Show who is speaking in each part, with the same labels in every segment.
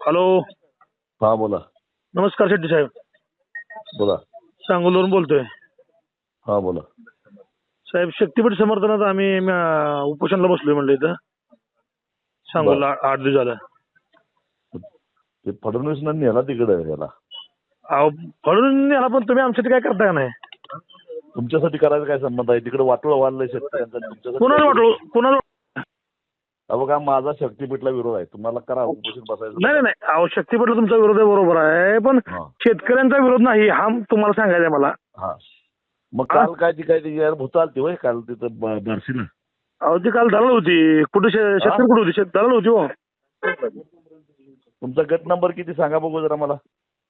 Speaker 1: Hello.
Speaker 2: हा बोला.
Speaker 1: नमस्कार शेट्टी साहेब.
Speaker 2: बोला.
Speaker 1: सांगोलवरून बोलतोय.
Speaker 2: हा बोला.
Speaker 1: साहेब शक्तीपीठ समर्थनात आम्ही उपोषणला बसलोय म्हणलं इथं सांगोला 8 दिवस झालं.
Speaker 2: ते फडणवीसनं नेला तिकडे याला.
Speaker 1: अहो फळून याला पण तुम्ही आमच्यासाठी काय करताय का नाही?
Speaker 2: तुमच्यासाठी करायचा काय संबंध आहे? तिकडे वाटोळ वाढलंय शेतकऱ्यांचा. तुमच्यासाठी
Speaker 1: कोणाला वाटलो कोणाला?
Speaker 2: बघा माझा शक्तीपीठला विरोध आहे. तुम्हाला करा उपोषण बसायचं.
Speaker 1: नाही नाही अहो शक्तीपीठला तुमचा विरोध आहे बरोबर आहे, पण
Speaker 2: हा.
Speaker 1: शेतकऱ्यांचा विरोध नाही हा तुम्हाला सांगायचं आहे मला.
Speaker 2: हा मग काल काय ती यार भूतालती होय काल तिथं बार्शीला.
Speaker 1: अहो ती काल दलाल होती. कुठे शेतकरी कुठे होती? दलाल होती हो.
Speaker 2: तुमचा गट नंबर किती सांगा बघू जरा मला.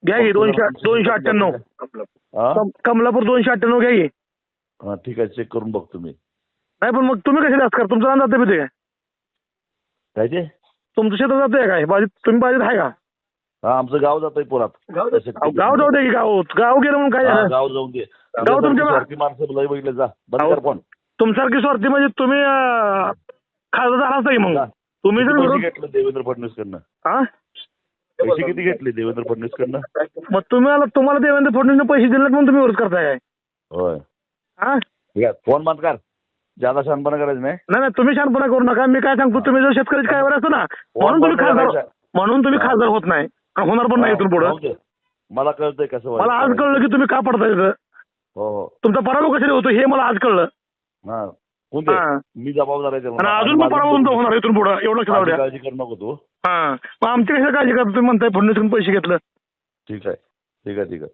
Speaker 1: घ्या की 298.
Speaker 2: हा
Speaker 1: कमलापूर 298 घ्या की.
Speaker 2: हा ठीक आहे चेक करून बघतो मी.
Speaker 1: नाही पण मग तुम्ही कसे जास्त करा? तुमचं रान जाते काय?
Speaker 2: काय ते?
Speaker 1: तुमचं शेतात जाते काय? तुम्ही बाजूत आहे का?
Speaker 2: हा आमचं गाव जातंय पुरात.
Speaker 1: गाव जाऊ दे की गाव गेलं म्हणून काय
Speaker 2: हा,
Speaker 1: झालं?
Speaker 2: गाव जाऊन दे.
Speaker 1: गाव तुमच्या
Speaker 2: स्वार्थी माणसं लय बघितलं जा बंद कर फोन.
Speaker 1: तुमच्यासारखी स्वार्थी म्हणजे तुम्ही खासदार झाला असता की मग तुम्ही जर
Speaker 2: किती पैसे
Speaker 1: विरोध
Speaker 2: घेतले देवेंद्र फडणवीसकडनं?
Speaker 1: हा
Speaker 2: पैसे किती घेतले देवेंद्र फडणवीसकडनं?
Speaker 1: मग तुम्हाला देवेंद्र फडणवीसने पैसे दिले म्हणून तुम्ही विरोध करताय काय?
Speaker 2: होय
Speaker 1: हा
Speaker 2: ठीक आहे फोन बंद कर. ज्यादा शहाणपणा करायचं नाही.
Speaker 1: नाही तुम्ही शानपणा करू नका. मी काय सांगतो तुम्ही जर शेतकऱ्याची काय वर असतं ना म्हणून तुम्ही खासदार होत नाही आणि होणार पण नाही इथून पुढे.
Speaker 2: जाऊ दे. मला कळतंय कसं
Speaker 1: मला आज कळलं की तुम्ही का पडताय इथं.
Speaker 2: हो हो
Speaker 1: तुमचा पराभव कशाने होतो हे मला आज कळलं.
Speaker 2: हा कोण ते?
Speaker 1: हा.
Speaker 2: मी जबाबदार आहे
Speaker 1: आणि अजून पण पराभव तुमचा होणार इथून पुढे एवढं लक्षात द्या.
Speaker 2: काळजी करू नको तू.
Speaker 1: हा मग आमची कशा काळजी करता तुम्ही म्हणताय फडणवीस कडून पैसे घेतलं.
Speaker 2: ठीक आहे ठीक आहे ठीक आहे.